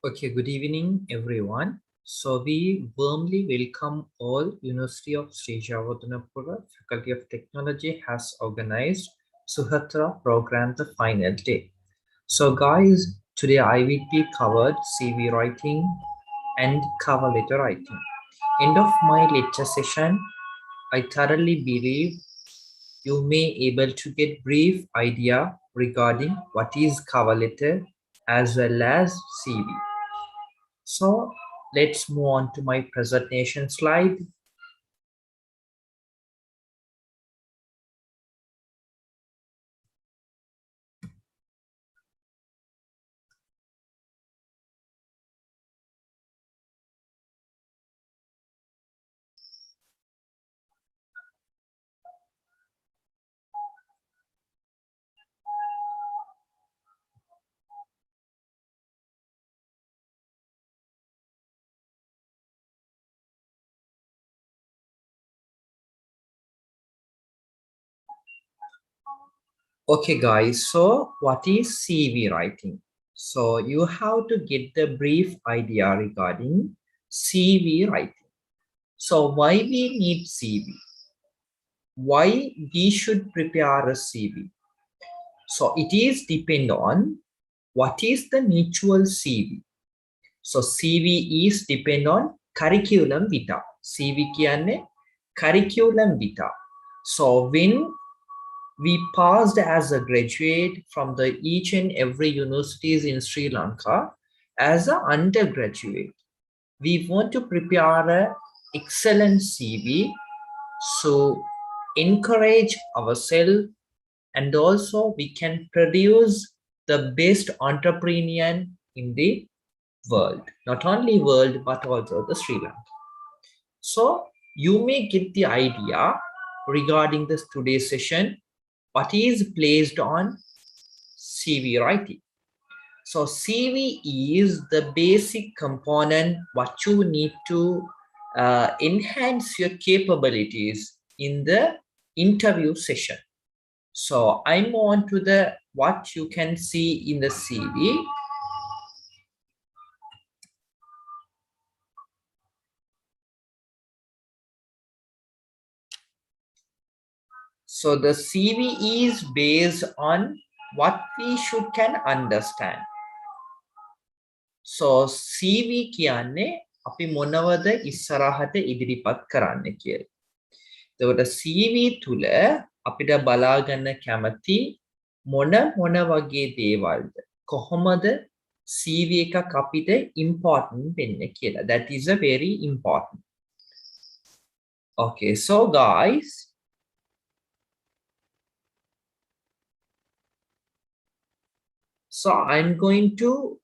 Okay, good evening, everyone. So we warmly welcome all University of Sri Jawadhanapura Faculty of Technology has organized Suhasthra program the final day. So guys, today I will be covered CV writing and cover letter writing. End of my lecture session, I thoroughly believe you may able to get brief idea regarding what is cover letter as well as CV. So let's move on to my presentation slide. Okay guys, so what is CV writing? So you have to get the brief idea regarding CV writing. So why we need CV? Why we should prepare a CV? So it is depend on what is the mutual CV. So CV is depend on curriculum vitae. CV කියන්නේ curriculum vitae. So when we passed as a graduate from the each and every universities in Sri Lanka as an undergraduate. We want to prepare an excellent CV, so encourage ourselves, and also we can produce the best entrepreneur in the world, not only world but also the Sri Lanka. So you may get the idea regarding this today's session, what is placed on CV writing. So CV is the basic component what you need to enhance your capabilities in the interview session. So I'm on to the what you can see in the CV. So the CV is based on what we should can understand. So CV කියන්නේ අපි මොනවද ඉස්සරහට ඉදිරිපත් කරන්න කියලා. එතකොට CV තුල අපිට බලා ගන්න කැමති මොන වගේ දේවල්ද කොහොමද CV එකක් අපිට important වෙන්නේ කියලා. That is a very important. Okay, so guys, so I'm going to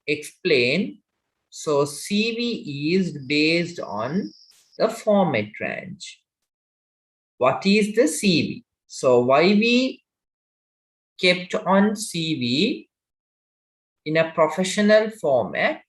explain. So CV is based on the format range. What is the CV? So why we kept on CV in a professional format?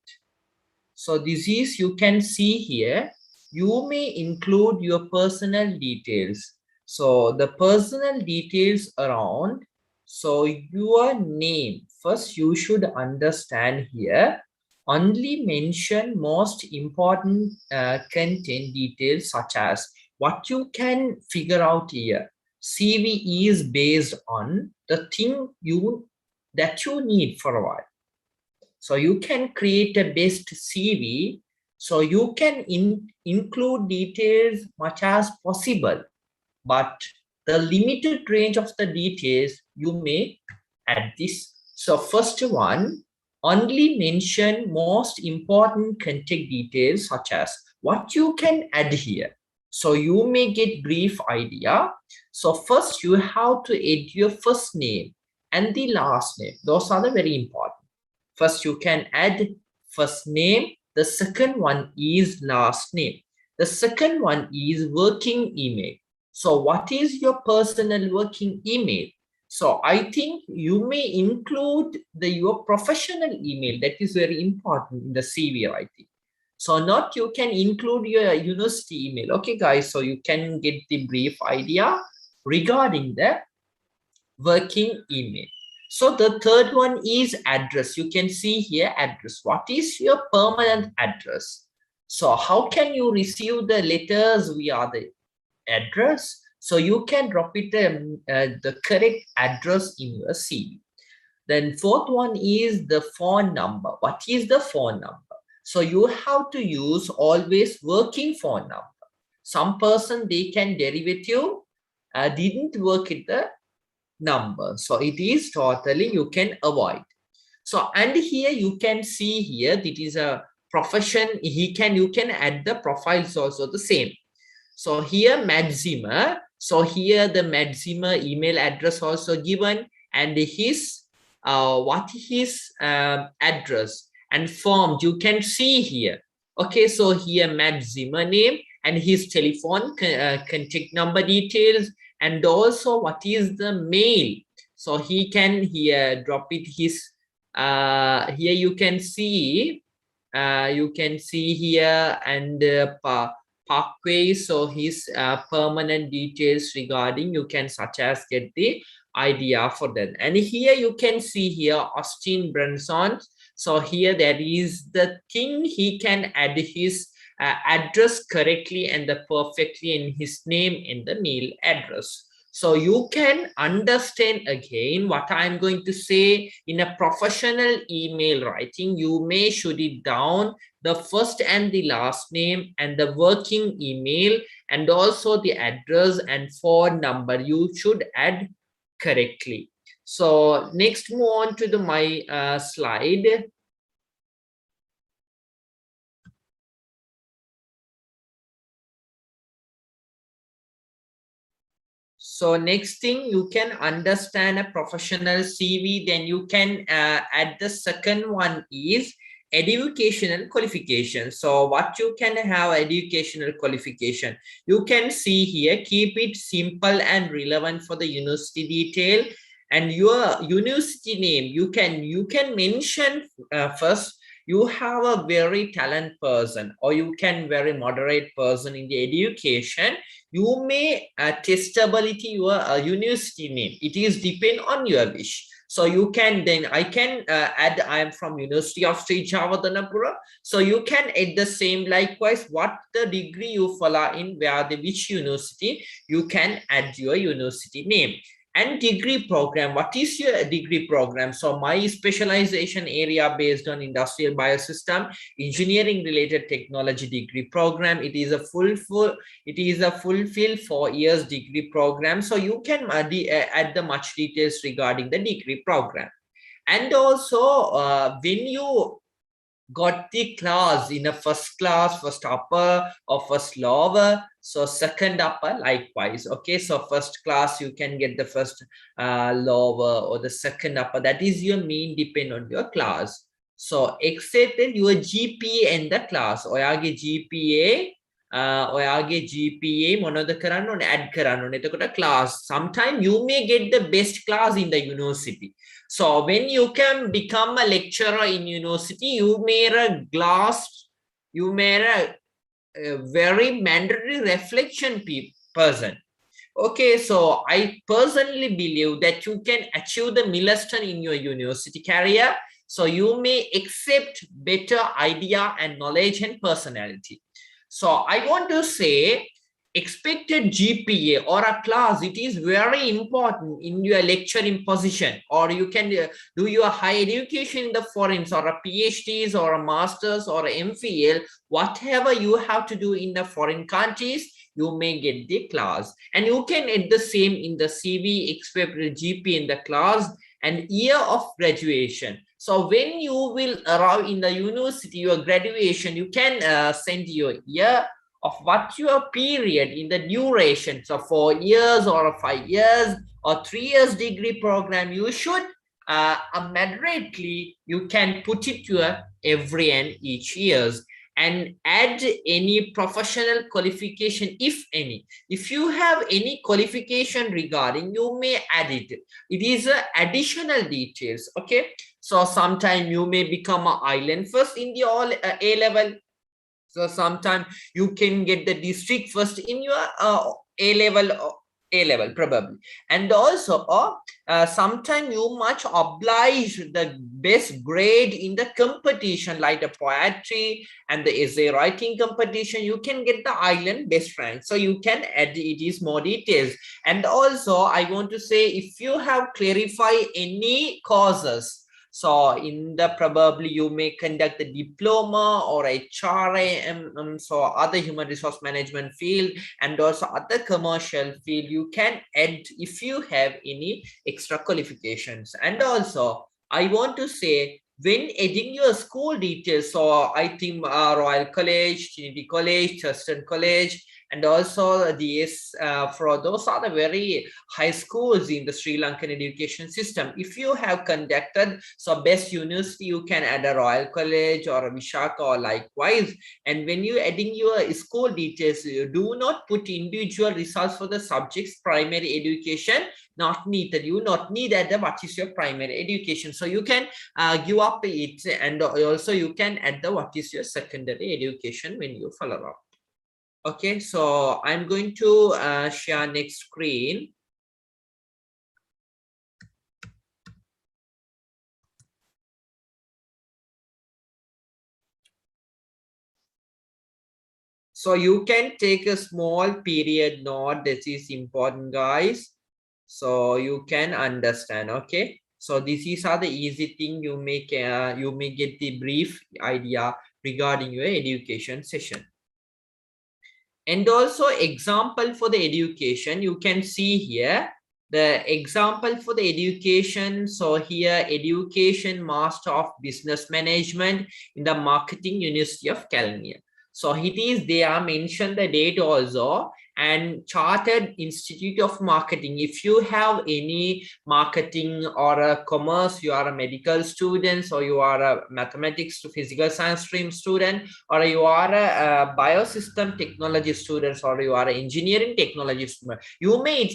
So this is, you can see here, you may include your personal details. So the personal details around, so your name, first you should understand here, only mention most important content details such as what you can figure out here. CV is based on the thing that you need for a while. So you can create a best CV. So you can include details much as possible, but the limited range of the details you may add this. So first one, only mention most important contact details such as what you can add here. So you may get brief idea. So first you have to add your first name and the last name. Those are the very important. First you can add first name. The second one is last name. The second one is working email. So what is your personal working email? So I think you may include your professional email. That is very important in the CV writing. So not you can include your university email. Okay guys, so you can get the brief idea regarding the working email. So the third one is address. You can see here address. What is your permanent address? So how can you receive the letters via the address? So you can drop it the correct address in your CV. Then fourth one is the phone number. What is the phone number? So you have to use always working phone number. Some person, they can derivative didn't work with the number. So it is totally you can avoid. So and here you can see here it is a profession. You can add the profiles also the same. So here Madzima. So here the Madzima email address also given and his what his address and form you can see here. Okay, so here Madzima name and his telephone contact number details and also what is the mail. So he can here drop it his here you can see here and Parkway. So his permanent details regarding you can such as get the idea for that. And here you can see here Austin Branson. So here that is the thing he can add his address correctly and the perfectly in his name in the mail address. So you can understand again what I'm going to say in a professional email writing. You may shoot it down the first and the last name and the working email and also the address and phone number you should add correctly. So next move on to the my slide. So next thing you can understand a professional CV, then you can add the second one is educational qualification. So what you can have educational qualification, you can see here, keep it simple and relevant for the university detail and your university name. You can mention first you have a very talented person or you can very moderate person in the education. You may testability your university name. It is depend on your wish. So you can then I can add I am from University of Sri Javadanapura. So you can add the same likewise what the degree you follow in where the which university you can add your university name. And degree program, what is your degree program? So my specialization area based on industrial biosystem engineering related technology degree program. It is a fulfill 4 years degree program. So you can add the much details regarding the degree program. And also when you got the class in a first class, first upper or first lower, so second upper likewise. Okay, so first class you can get the first lower or the second upper. That is your mean depend on your class. So except your GPA in the class ඔයාගේ GPA මොනවද කරන්න ඕනේ add කරන්න ඕනේ. එතකොට class sometime you may get the best class in the university. So when you can become a lecturer in university, you made a very mandatory reflection person. Okay, so I personally believe that you can achieve the milestone in your university career. So you may accept better idea and knowledge and personality. So I want to say expected GPA or a class, it is very important in your lecturing position, or you can do your higher education in the foreigns or a PhDs or a master's or a MPhil, whatever you have to do in the foreign countries, you may get the class. And you can add the same in the CV, expected GPA in the class and year of graduation. So when you will arrive in the university, your graduation, you can send your year of what your period in the duration. So 4 years or 5 years or 3 years degree program, you should moderately, you can put it to every and each years and add any professional qualification, if any. If you have any qualification regarding, you may add it. It is additional details. Okay. So sometime you may become an island first in the all A level. So sometimes you can get the district first in your A level A level, probably. And also, sometimes you much oblige the best grade in the competition, like the poetry and the essay writing competition. You can get the island best rank. So you can add it is more details. And also, I want to say, if you have clarified any causes, so in the probably you may conduct the diploma or HRA, so other human resource management field, and also other commercial field, you can add if you have any extra qualifications. And also, I want to say, when adding your school details, so I think Royal College, Trinity College, Thurston College, and also these for those are the very high schools in the Sri Lankan education system. If you have conducted so best university, you can add a Royal College or a Vishaka or likewise. And when you adding your school details, you do not put individual results for the subjects primary education. Not needed. You not need that what is your primary education. So you can give up it, and also you can add the what is your secondary education when you follow up. Okay, so I'm going to share next screen. So you can take a small period note. This is important, guys. So you can understand. Okay. So this is how the easy thing you may get the brief idea regarding your education session. And also example for the education, you can see here the example for the education. So here, education master of business management in the marketing University of California. So it is, they are mentioned the date also, and Chartered Institute of Marketing. If you have any marketing or a commerce, you are a medical student, or you are a mathematics to physical science stream student, or you are a biosystem technology student, or you are an engineering technology student, you may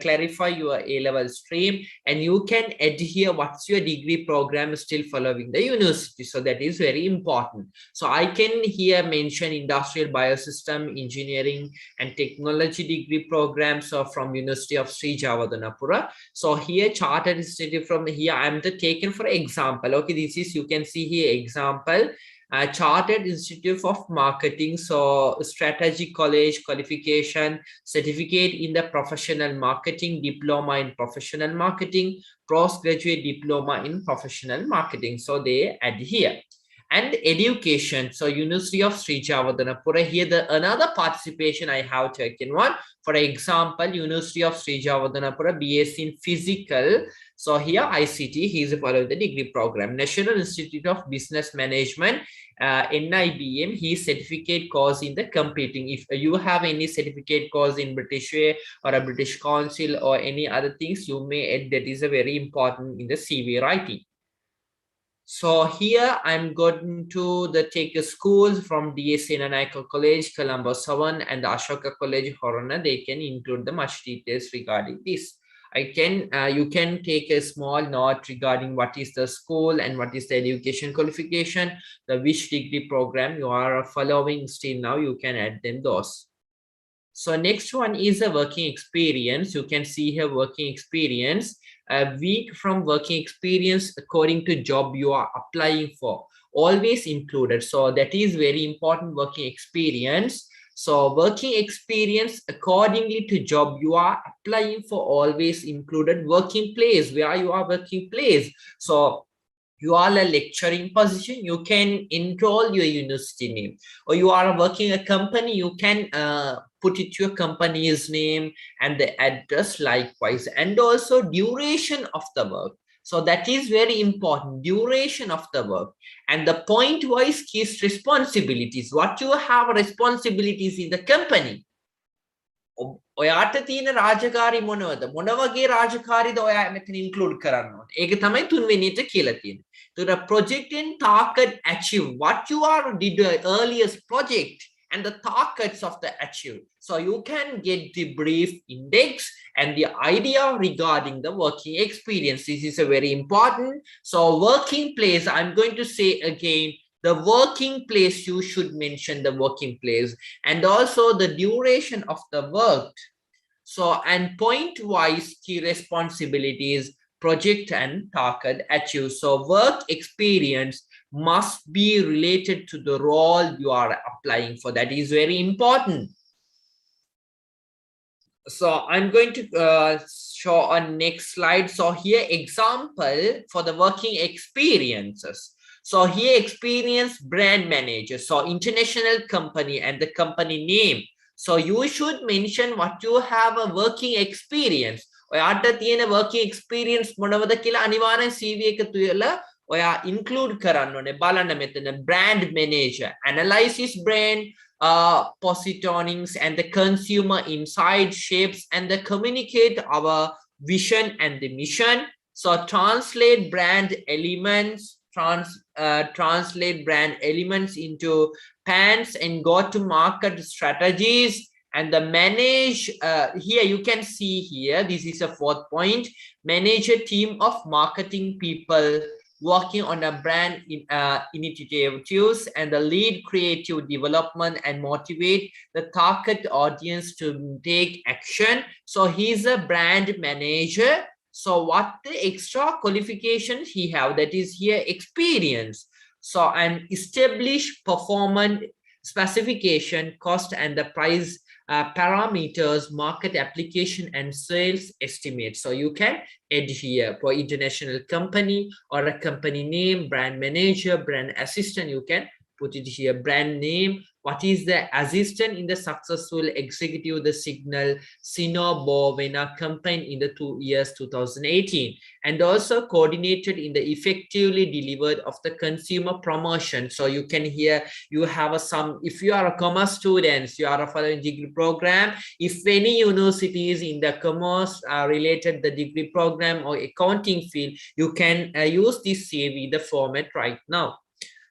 clarify your A-level stream, and you can add here what's your degree program still following the university. So that is very important. So I can here mention industrial biosystem engineering and technology degree programs from University of Sri Javadanapura. So here Chartered Institute, from here I'm taken for example. Okay, this is, you can see here example, Chartered Institute of Marketing. So strategic college qualification, certificate in the professional marketing, diploma in professional marketing, postgraduate diploma in professional marketing. So they add here. And education, so University of Sri Javadanapura, here the another participation I have taken one. For example, University of Sri Javadanapura, BS in physical. So here ICT, he is following the degree program. National Institute of Business Management, NIBM, he certificate course in the computing. If you have any certificate course in British Way or a British Council or any other things, you may add, that is a very important in the CV writing. So here I'm going to take the schools from DS Senanayake College, Colombo 7, and the Ashoka College, Horana. They can include the much details regarding this. You can take a small note regarding what is the school and what is the education qualification, the which degree program you are following still now, you can add them those. So next one is a working experience. You can see here working experience. A week from working experience according to job you are applying for, always included. So that is very important, working experience. So working experience accordingly to job you are applying for, always included. Working place, where you are working place. So you are a lecturing position, you can enroll your university name, or you are working a company, you can put it your company's name and the address likewise, and also duration of the work. So that is very important, duration of the work, and the point wise keys responsibilities, what you have responsibilities in the company. ඔයාට තියෙන රාජකාරි මොනවද, මොන වගේ රාජකාරිද ඔයා මෙතන include කරන්න ඕනේ. ඒක තමයි තුන්වෙනි එක කියලා තියෙන්නේ. So project and target achieve, what you are did the earliest project and the targets of the achieve. So you can get the brief index and the idea regarding the working experience. This is a very important. So working place, I'm going to say again, the working place, you should mention the working place, and also the duration of the work. So, and point-wise key responsibilities, project and target achieve. So, work experience must be related to the role you are applying for. That is very important. So I'm going to show on next slide. So here example for the working experiences. So here experience brand manager. So international company and the company name. So you should mention what you have a working experience. ඔයාට තියෙන working experience මොනවද කියලා අනිවාර්යෙන් CV එක තුල ඔයා include කරන්න ඕනේ. බලන්න මෙතන brand manager, analysis brand positionings and the consumer insight shapes and the communicate our vision and the mission. So translate brand elements, translate brand elements into pans and go to market strategies and the manage. Here you can see here, this is a fourth point, manage a team of marketing people working on a brand initiatives and the lead creative development and motivate the target audience to take action. So he's a brand manager. So what the extra qualifications he have, that is here experience. So and establish performance specification, cost and the price parameters, market application and sales estimate. So you can add here for international company or a company name, brand manager, brand assistant. You can put it here, brand name. What is the assistant in the successful executive the signal Sinobovena campaign in the 2 years 2018, and also coordinated in the effectively delivered of the consumer promotion. So you can hear you have some, if you are a commerce students, you are a following degree program, if any universities in the commerce related the degree program or accounting field, you can use this CV the format right now.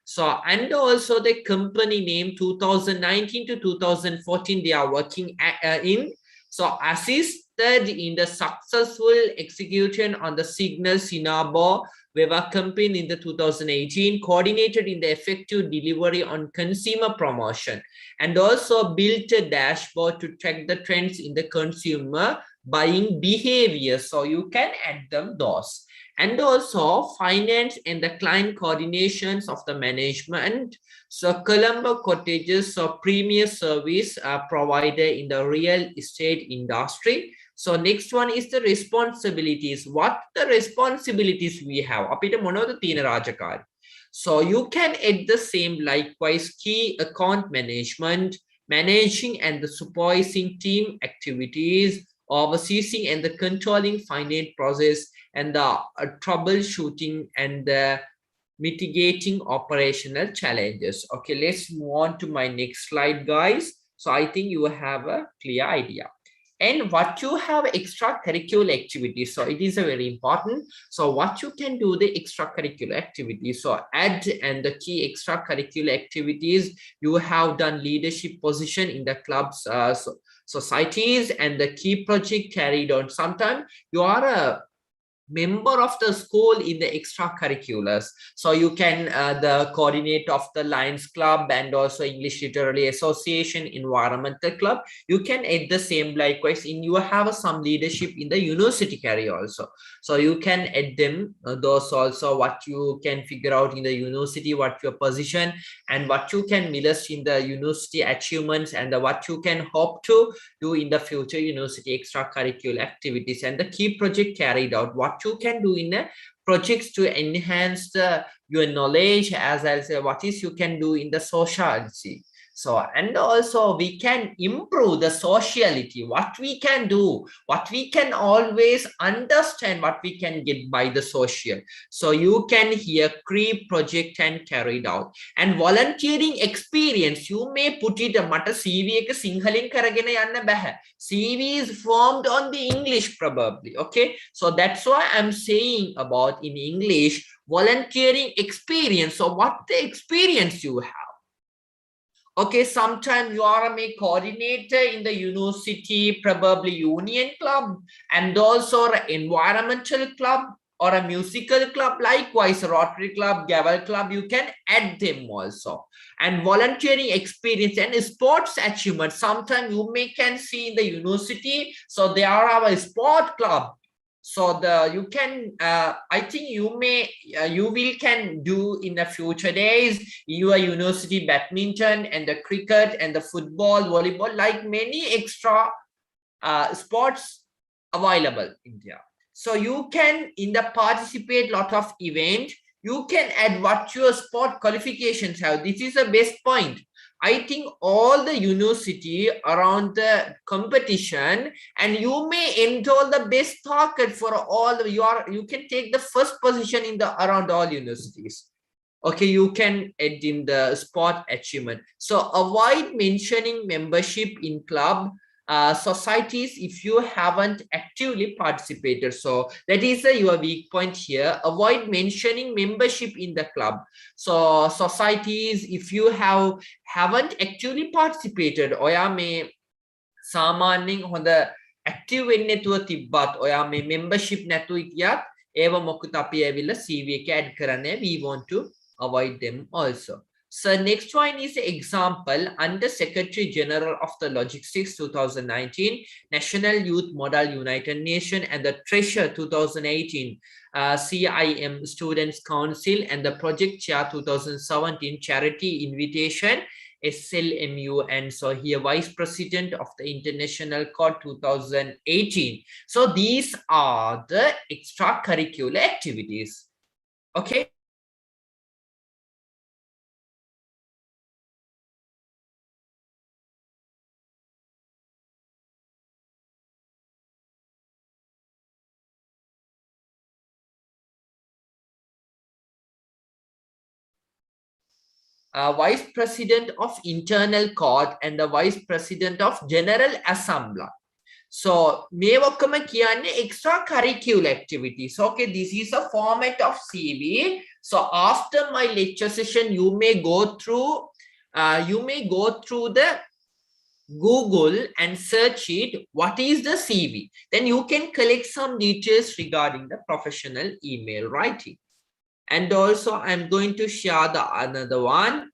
So and also the company name 2019 to 2014 they are working in. So assisted in the successful execution on the signal Sinabo Weber campaign in the 2018, coordinated in the effective delivery on consumer promotion, and also built a dashboard to track the trends in the consumer buying behavior. So you can add them those. And also finance and the client coordinations of the management. So Colombo Cottages, so premier service provider in the real estate industry. So next one is the responsibilities. What the responsibilities we have? අපිට මොනවද තියෙන රාජකාරී? So you can add the same likewise key account management, managing and the supervising team activities, overseeing and the controlling finance process, and the troubleshooting and the mitigating operational challenges. Okay, let's move on to my next slide, guys. So I think you have a clear idea. And what you have extracurricular activities. So it is a very important. So what you can do the extracurricular activities. So add and the key extracurricular activities. You have done leadership position in the clubs, societies, and the key project carried on. Sometimes you are a member of the school in the extracurriculars. So you can the coordinator of the Lions Club and also English Literary Association, Environmental Club. You can add the same likewise in you have some leadership in the university career also. So you can add them those also, what you can figure out in the university, what your position and what you can list in the university achievements, and what you can hope to do in the future university extracurricular activities, and the key project carried out, what you can do in projects to enhance your knowledge, as well as what is you can do in the sociality. So and also we can improve the sociality, what we can do, what we can always understand, what we can get by the social. So you can here create project and carried out. And volunteering experience, you may put it මට CV එක සිංහලෙන් කරගෙන යන්න බෑ. CV is formed on the English probably. Okay, so that's why I'm saying about in English volunteering experience. So what the experience you have. Okay, sometimes you are a coordinator in the university, probably union club, and also an environmental club, or a musical club, likewise a Rotary Club, Gavel Club, you can add them also. And volunteering experience and sports achievement, sometimes you may can see in the university, so they are our sport club. So you can I think you will can do in the future days your university badminton and the cricket and the football, volleyball, like many extra sports available in there. So you can in the participate lot of event, you can add what your sport qualifications have. This is the best point. I think all the university around the competition, and you may enroll the best target for all you can take the first position in the around all universities. Okay, you can add in the sport achievement. So avoid mentioning membership in club societies if you haven't actively participated. So that is your weak point here. Avoid mentioning membership in the club. So societies, if you haven't actively participated, ඔයා මේ සාමාන්‍යයෙන් හොඳ active වෙන්නේ නැතුව තිබ්බත්, ඔයා මේ membership නැතුව හිටියත්, ඒව මොකද අපි ඇවිල්ලා CV එක add කරන්නේ. We want to avoid them also. So next one is example under Secretary General of the Logistics 2019, National Youth Model United Nations, and the Treasurer 2018, CIM Students Council, and the Project Chair 2017, Charity Invitation, SLMU, and so here Vice President of the International Court 2018. So these are the extracurricular activities. Okay. Vice President of Internal Court and the Vice President of General Assembly. So, මේ ඔක්කොම කියන්නේ extracurricular activities. Okay, this is a format of CV. So, after my lecture session, you may go through the Google and search it, what is the CV? Then you can collect some details regarding the professional email writing. And also I'm going to share the another one.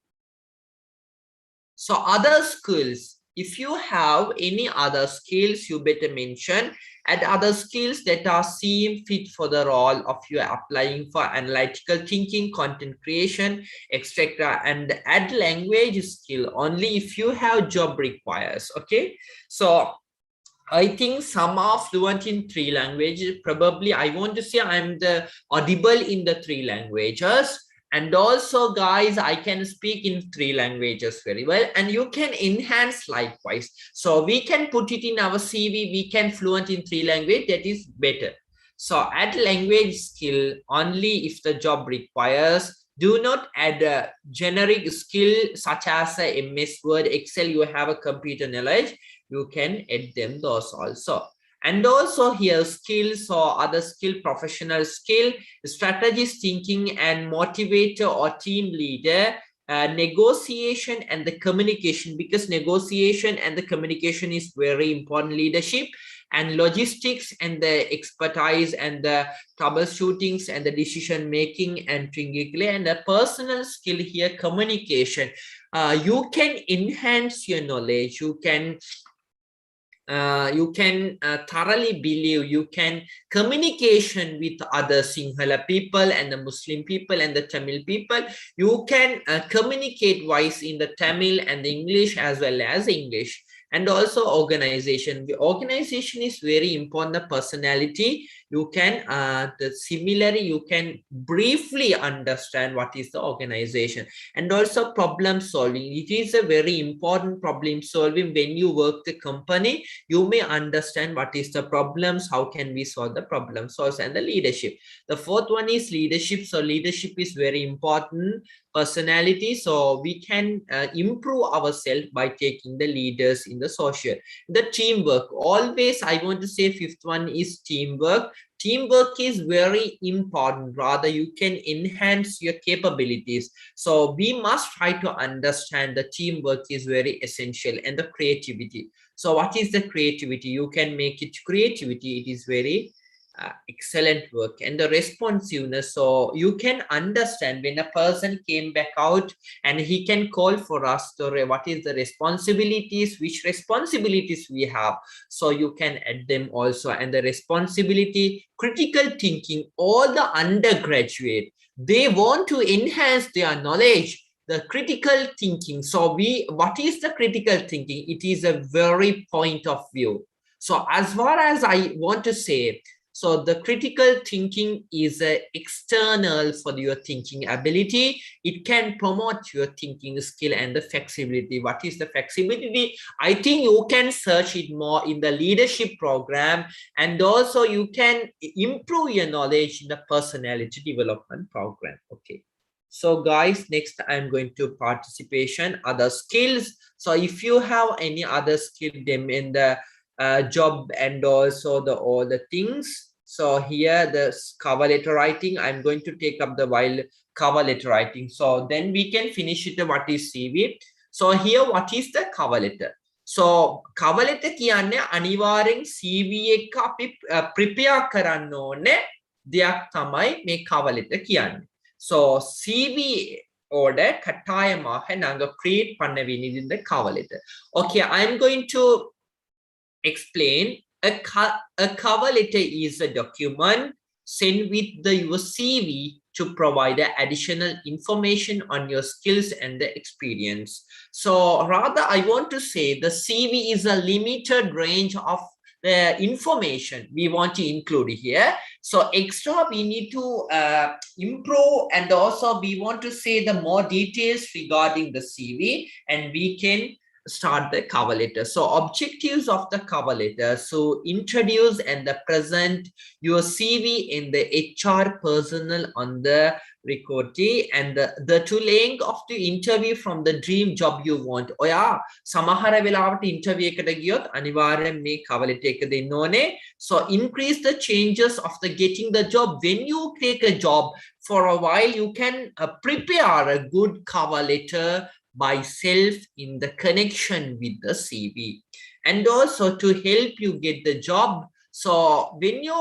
So other skills, if you have any other skills, you better mention. Add other skills that are seem fit for the role of you applying for analytical thinking, content creation, etc. And add language skill only if you have job requires. Okay. So I think some are fluent in 3 languages. Probably I want to say I'm the audible in the 3 languages. And also guys, I can speak in 3 languages very well, and you can enhance likewise. So we can put it in our CV, we can fluent in 3 languages, that is better. So add language skill only if the job requires. Do not add a generic skill such as a MS Word, Excel, you have a computer knowledge. You can add them those also. And also here skills or other skill, professional skill, strategist thinking and motivator or team leader, negotiation and the communication, because negotiation and the communication is very important, leadership, and logistics and the expertise and the troubleshootings and the decision making and thinking, and the personal skill here, communication. You can enhance your knowledge, you can thoroughly believe, you can communication with other Sinhala people and the Muslim people and the Tamil people. You can communicate wise in the Tamil and the English as well as English. And also organization. The organization is very important. The personality, you can similarly you can briefly understand what is the organization. And also problem solving. It is a very important problem solving. When you work the company, you may understand what is the problems, how can we solve the problem solves, and the leadership. The 4th one is leadership. So leadership is very important. Personality, so we can improve ourselves by taking the leaders in the social. The teamwork, always I want to say 5th one is teamwork. Teamwork is very important, rather you can enhance your capabilities. So we must try to understand the teamwork is very essential, and the creativity. So what is the creativity? You can make it creativity, it is very excellent work and the responsiveness. So you can understand when a person came back out and he can call for us to what is the responsibilities, which responsibilities we have. So you can add them also. And the responsibility, critical thinking, all the undergraduate, they want to enhance their knowledge. The critical thinking. So what is the critical thinking? It is a very point of view. So as far as I want to say, so the critical thinking is external for your thinking ability. It can promote your thinking skill and the flexibility. What is the flexibility? I think you can search it more in the leadership program, and also you can improve your knowledge in the personality development program. Okay. So guys, next I'm going to participation, other skills. So if you have any other skill them in the job and also all the things. So here the cover letter writing, I'm going to take up the while cover letter writing. So then we can finish it. What is CV? So here, what is the cover letter? So cover letter kiyanne අනිවාර්යෙන් CV එක අපි prepare කරන්න ඕනේ දෙයක් තමයි මේ cover letter කියන්නේ. So CV order කටායமாக நாங்க create பண்ண வேண்டியது இந்த cover letter. Okay, I'm going to explain. A cover letter is a document sent with your CV to provide additional information on your skills and the experience. So rather, I want to say the CV is a limited range of the information we want to include here. So extra we need to improve, and also we want to say the more details regarding the CV, and we can start the cover letter. So objectives of the cover letter: so introduce and present your CV in the HR personnel on the recordee, and the to length of the interview from the dream job you want. ඔයා සමහර වෙලාවට interview එකට ගියොත් අනිවාර්යෙන් මේ cover letter එක දෙන්න ඕනේ. So increase the changes of the getting the job. When you take a job for a while, you can prepare a good cover letter by self in the connection with the CV, and also to help you get the job. So when you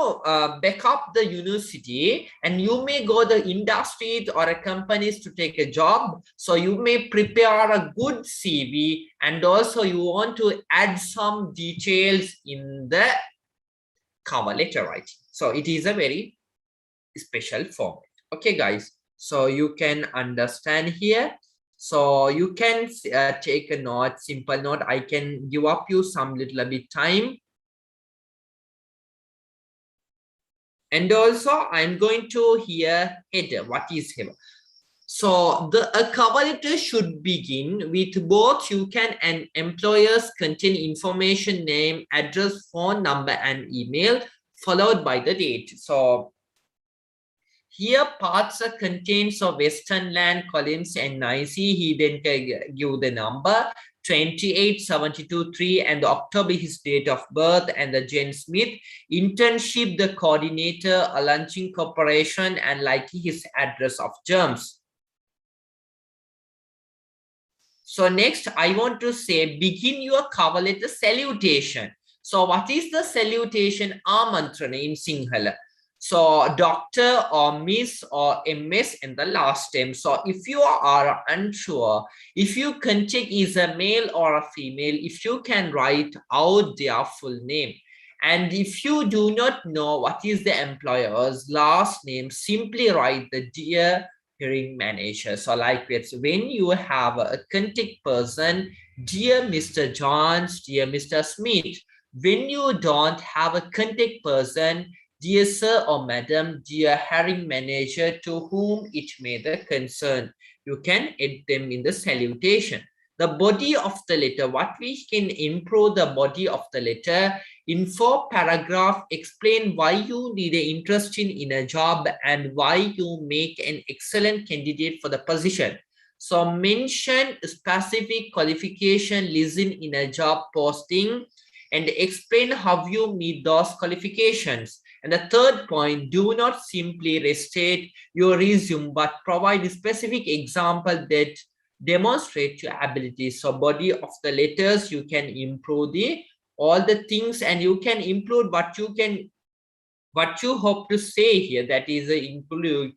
back up the university and you may go the industries or companies to take a job, so you may prepare a good CV, and also you want to add some details in the cover letter writing. So it is a very special format. Okay guys, so you can understand here. So you can take a note, simple note. I can give up you some little bit time. And also I'm going to here header. What is header? So a cover letter should begin with both you can and employers contain information, name, address, phone number, and email, followed by the date. So here parts are contains of Western Land, columns, and NIC. He then give the number 2872-3 and the October his date of birth, and the Jen Smith internship, the coordinator, a launching corporation, and likely his address of germs. So next I want to say begin your cover letter salutation. So what is the salutation? Amantrana in Sinhala. So doctor or miss or MS in the last name. So if you are unsure, if you can check is a male or a female, if you can write out their full name. And if you do not know what is the employer's last name, simply write the dear hiring manager. So like it's when you have a contact person, dear Mr. Johns, dear Mr. Smith. When you don't have a contact person, dear sir or madam, dear hiring manager to whom it may the concern. You can add them in the salutation. The body of the letter, what we can improve the body of the letter. In 4 paragraphs, explain why you need an interest in a job and why you make an excellent candidate for the position. So mention specific qualification listed in a job posting and explain how you meet those qualifications. And the third point, do not simply restate your resume, but provide a specific example that demonstrate your abilities. So body of the letters, you can improve all the things, and you can improve what what you hope to say here, that is include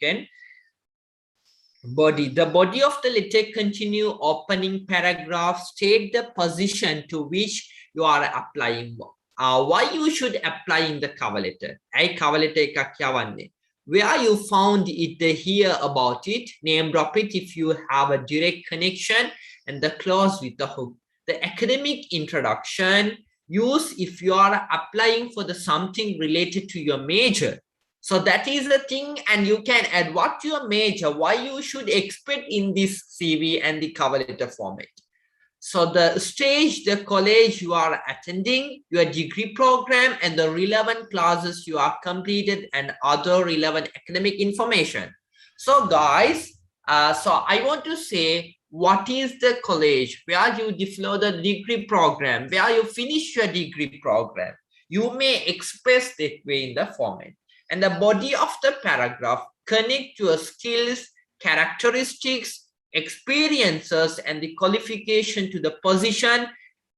body. The body of the letter continue opening paragraph, state the position to which you are applying. Why you should apply in the cover letter. I cover letter එකක් යවන්නේ. Where you found it, hear about it, name drop it if you have a direct connection, and the clause with the hook. The academic introduction, use if you are applying for the something related to your major. So that is the thing, and you can add what your major, why you should expect in this CV and the cover letter format. So the stage, the college you are attending, your degree program, and the relevant classes you have completed, and other relevant academic information. So guys, so I want to say, what is the college where you develop the degree program, where you finish your degree program? You may express that way in the format. And the body of the paragraph connect your skills, characteristics, experiences, and the qualification to the position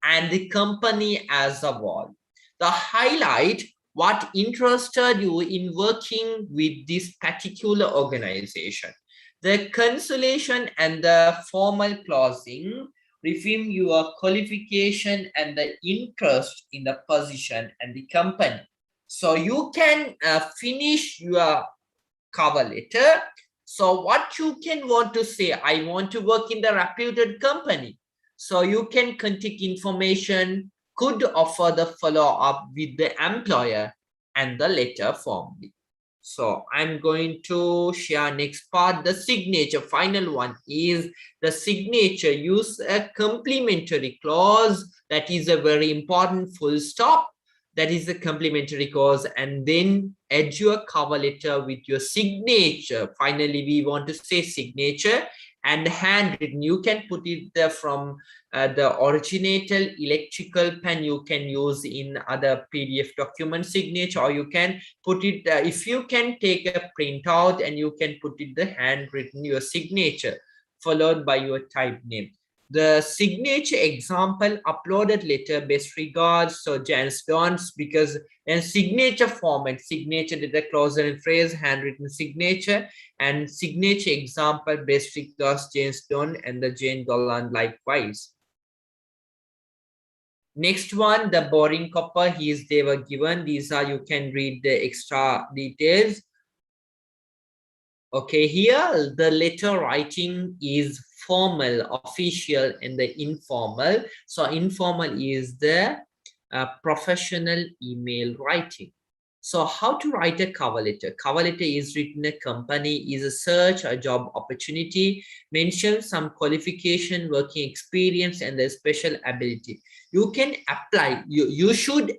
and the company as a whole. The highlight what interested you in working with this particular organization. The consolation and the formal closing refine your qualification and the interest in the position and the company. So you can finish your cover letter. So what you can want to say, I want to work in the reputed company. So you can contact information, could offer the follow-up with the employer and the letter form. So I'm going to share next part, the signature. Final one is the signature. Use a complementary clause. That is a very important full stop. That is a complementary clause, and then add your cover letter with your signature. Finally, we want to say signature and handwritten. You can put it there from the originator electrical pen. You can use in other PDF document signature, or you can put it if you can take a printout and you can put it the handwritten, your signature followed by your type name. The signature example, uploaded letter, best regards, so Jans Dons, because in signature format, signature did the clause and phrase, handwritten signature, and signature example, best regards, James Don, and the Jane Dolan likewise. Next one, the boring copper, they were given. These are, you can read the extra details. Okay, here the letter writing is formal, official, and the informal. So informal is the professional email writing. So how to write a cover letter? Cover letter is written, a company is a search, a job opportunity, mention some qualification, working experience, and the special ability. You can apply, you should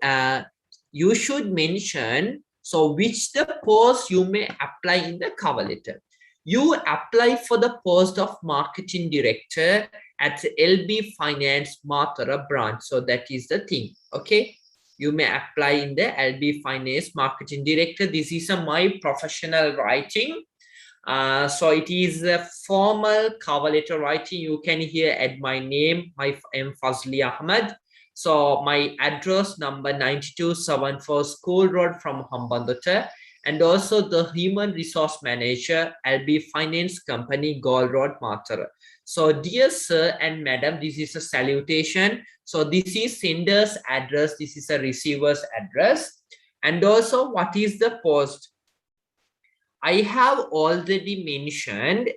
mention, so which the post you may apply in the cover letter. You apply for the post of marketing director at LB Finance Matara branch. So that is the thing. Okay. You may apply in the LB Finance marketing director. This is my professional writing. So it is a formal cover letter writing. You can here add my name. I am Fazli Ahmed. So my address number 9274 School Road from Hambantota, and also the human resource manager, LB Finance Company, Gold Road, Matara. So dear sir and madam, this is a salutation. So this is sender's address. This is a receiver's address. And also what is the post? I have already mentioned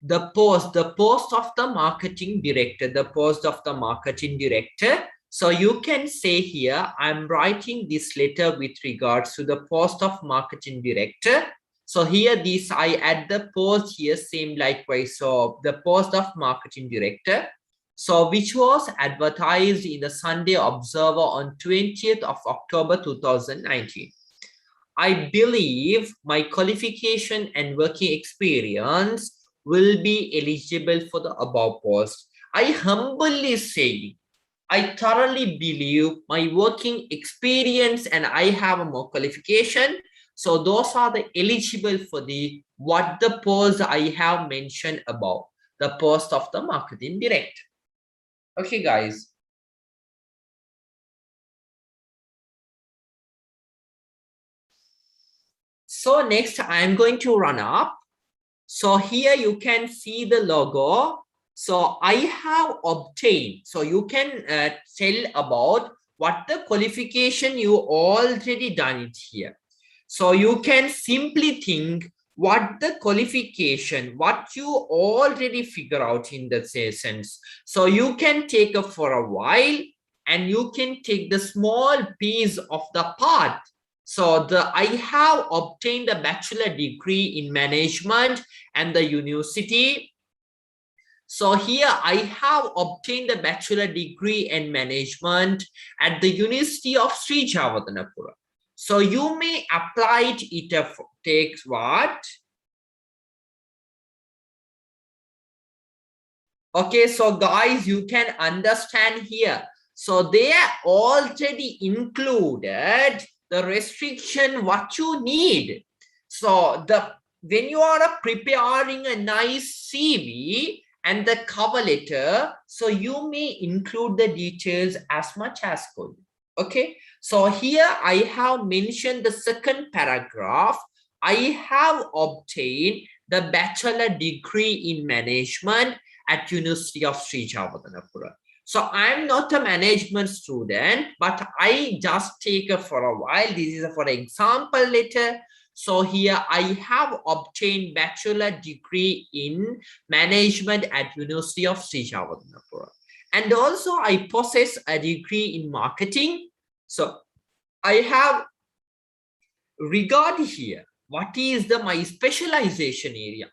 the post of the marketing director, the post of the marketing director. So you can say here, I'm writing this letter with regards to the post of marketing director. So here this, I add the post here, same likewise. So the post of marketing director. So which was advertised in the Sunday Observer on 20th of October 2019. I believe my qualification and working experience will be eligible for the above post. I humbly say, I thoroughly believe my working experience and I have a more qualification. So those are the eligible for the what the post I have mentioned above, the post of the marketing director. Okay, guys. So next I'm going to run up. So here you can see the logo. So I have obtained. So you can tell about what the qualification you already done it here. So you can simply think what the qualification, what you already figure out in the sense. So you can take it for a while and you can take the small piece of the part. So I have obtained a bachelor degree in management and the university. So here I have obtained a bachelor degree in management at the University of Sri Javadanapura. So you may apply it takes what? Okay, so guys, you can understand here. So they are already included the restriction what you need. So when you are preparing a nice CV and the cover letter, so you may include the details as much as good. Okay, so here I have mentioned the second paragraph. I have obtained the bachelor degree in management at University of Sri Javadanapura. So I'm not a management student, but I just take it for a while. This is for example letter. So here I have obtained bachelor degree in management at University of Sri Javadanapura. And also I possess a degree in marketing. So I have regard here, what is my specialization area?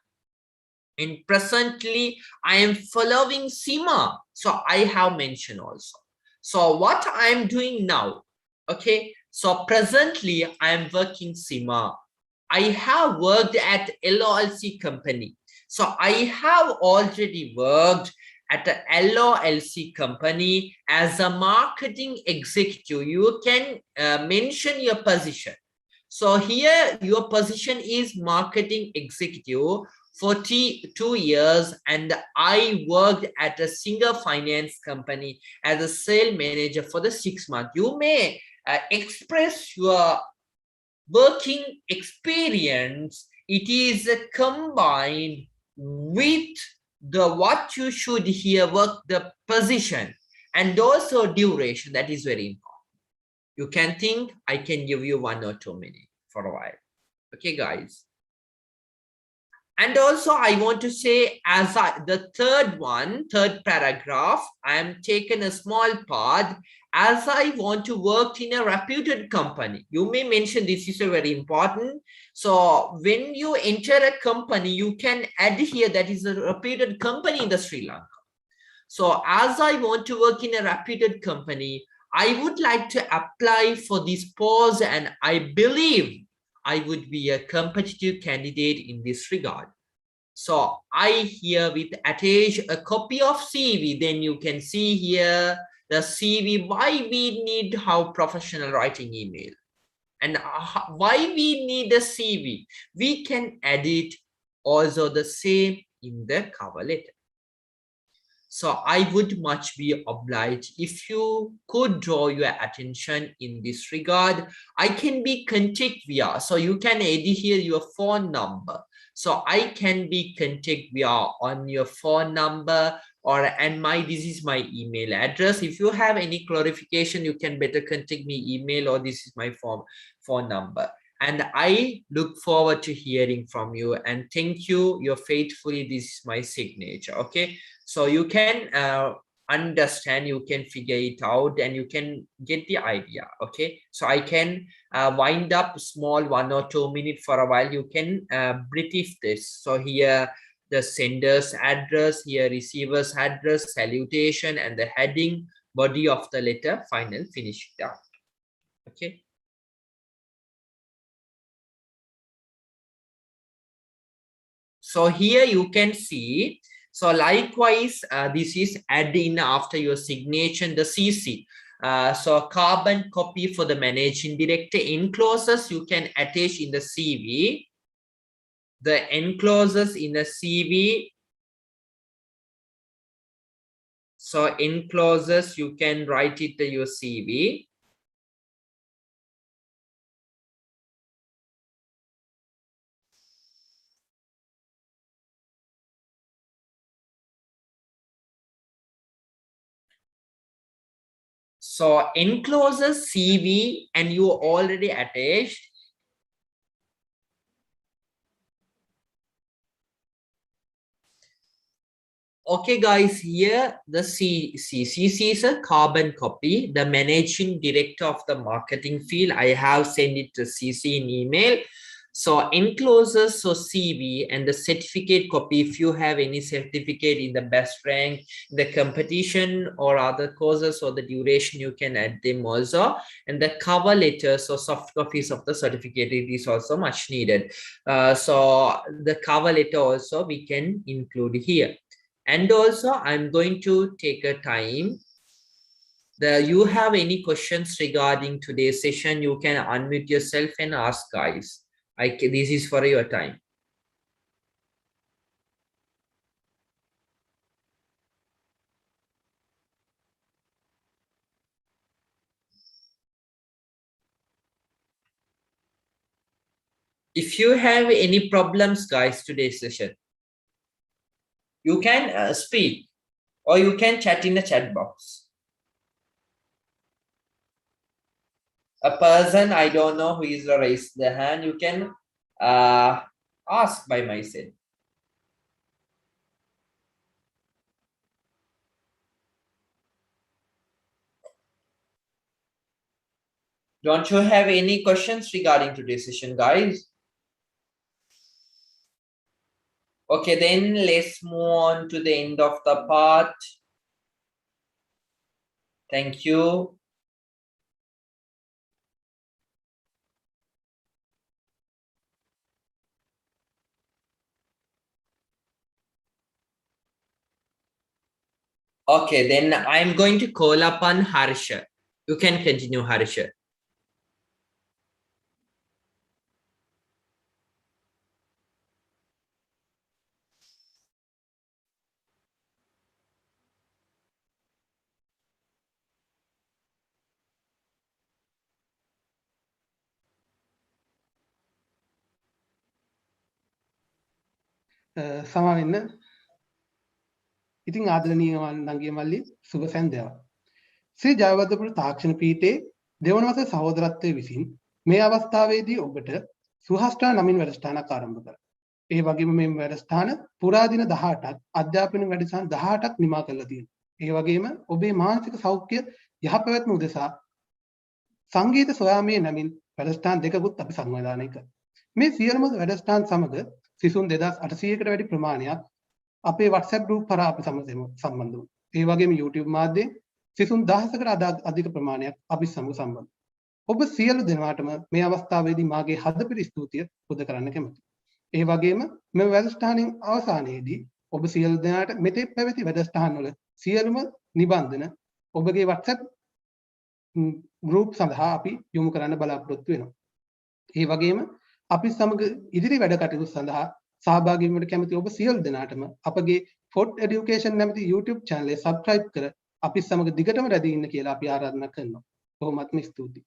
And presently, I am following SEMA. So I have mentioned also. So what I am doing now, okay. So presently, I am working SEMA. I have worked at LOLC company. So I have already worked at a LOLC company as a marketing executive. You can mention your position. So here your position is marketing executive for 2 years, and I worked at a single finance company as a sales manager for the 6 months. You may express your working experience. It is combined with the what you should here work the position and also duration. That is very important. You can think I can give you 1 or 2 minutes for a while. Okay, guys. And also I want to say as the third paragraph, I am taking a small part as I want to work in a reputed company. You may mention this is a very important. So when you enter a company, you can add here that is a reputed company in the Sri Lanka. So as I want to work in a reputed company, I would like to apply for this post, and I believe I would be a competitive candidate in this regard. So I here with attach a copy of CV. Then you can see here the CV, why we need how professional writing email and why we need a CV. We can edit also the same in the cover letter. So I would much be obliged if you could draw your attention in this regard. I can be contact via, so you can edit here your phone number. So I can be contact via on your phone number, or and this is my email address. If you have any clarification, you can better contact me email, or this is my phone number. And I look forward to hearing from you, and thank you. You're faithfully. This is my signature. Okay. So you can understand, you can figure it out, and you can get the idea. Okay. So I can wind up small 1 or 2 minutes for a while. You can brief this. So here the sender's address, here receiver's address, salutation, and the heading, body of the letter, final, finish it out. Okay. So here you can see, so likewise, this is add in after your signature, the CC. So carbon copy for the managing director. Enclosures you can attach in the CV. The enclosures in the CV. So enclosures you can write it to your CV. So encloses CV and you already attached. Okay, guys, here the CC is a carbon copy. The managing director of the marketing field, I have sent it to CC in email. So encloses, so CV and the certificate copy, if you have any certificate in the best rank, the competition or other courses or the duration, you can add them also. And the cover letters or soft copies of the certificate, it is also much needed. So the cover letter also we can include here. And also I'm going to take a time. You have any questions regarding today's session, you can unmute yourself and ask, guys. This is for your time. If you have any problems, guys, today's session, you can speak or you can chat in the chat box. A person, I don't know who is raised the hand, you can ask by myself. Don't you have any questions regarding today's session, guys? Okay, then let's move on to the end of the part. Thank you. Okay, then I'm going to call upon Harsha. You can continue, Harsha. සමාවෙන්න ඉතින් ආදරණීය නංගිය මල්ලි සුබ සන්ධ්‍යාවක්. ශ්‍රී ජයවර්ධනපුර තාක්ෂණ පීඨයේ දෙවන වසර සහෝදරත්වයේ විසින් මේ අවස්ථාවේදී ඔබට සුහස්ත්‍රා නමින් වැඩසටහනක් ආරම්භ කරා. ඒ වගේම මේ වැඩසටහන පුරා දින 18ක් අධ්‍යාපන වැඩසටහන් 18ක් නිමා කරලා තියෙනවා. ඒ වගේම ඔබේ මානසික සෞඛ්‍ය යහපැවැත්ම උදෙසා සංගීත සොයාමේ නමින් වැඩසටහන් දෙකකුත් අපි සංවිධානය කළා. මේ සියලුම වැඩසටහන් සමග සිසුන් 2800කට වැඩි ප්‍රමාණයක් අපේ WhatsApp group හරහා අපි සම්බන්ධ වුණා. ඒ වගේම YouTube මාධ්‍යයෙන් සිසුන් 1000කට අධික ප්‍රමාණයක් අපි සම්බන්ධ. ඔබ සියලු දෙනාටම මේ අවස්ථාවේදී මාගේ හදපිරි ස්තුතිය පුද කරන්න කැමතියි. ඒ වගේම මේ වැඩසටහනින් අවසානයේදී ඔබ සියලු දෙනාට මෙතෙක් පැවති වැඩසටහන් වල සියලුම නිබන්ධන ඔබගේ WhatsApp group සඳහා අපි යොමු කරන්න බලාපොරොත්තු වෙනවා. ඒ වගේම අපි සමග ඉදිරි වැඩ කටයුතු සඳහා සහභාගී වීමට කැමති ඔබ සියලු දෙනාටම අපගේ FOD Education නැමැති YouTube channel එක subscribe කර අපි සමග දිගටම රැඳී ඉන්න කියලා අපි ආරාධනා කරනවා. බොහොමත්ම ස්තුතියි.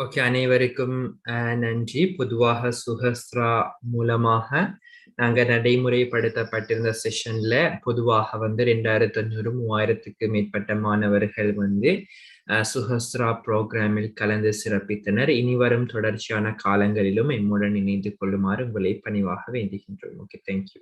Okay, அனைவருக்கும் நன்றி. பொதுவாக சுஹஸ்த்ரா மூலமாக நாங்கள் நடைமுறைப்படுத்தப்பட்டிருந்த செஷன்ல பொதுவாக 2500 3000க்கு மேற்பட்ட மாணவர்கள் சுஹஸ்த்ரா ப்ரோக்ராமில் கலந்து சிறப்பித்தனர். இனி வரும் தொடர்ச்சியான காலங்களிலும் எம்முடன் இணைந்து கொள்ளுமாறு உங்களை பணிவாக வேண்டுகின்றோம். Okay, thank you.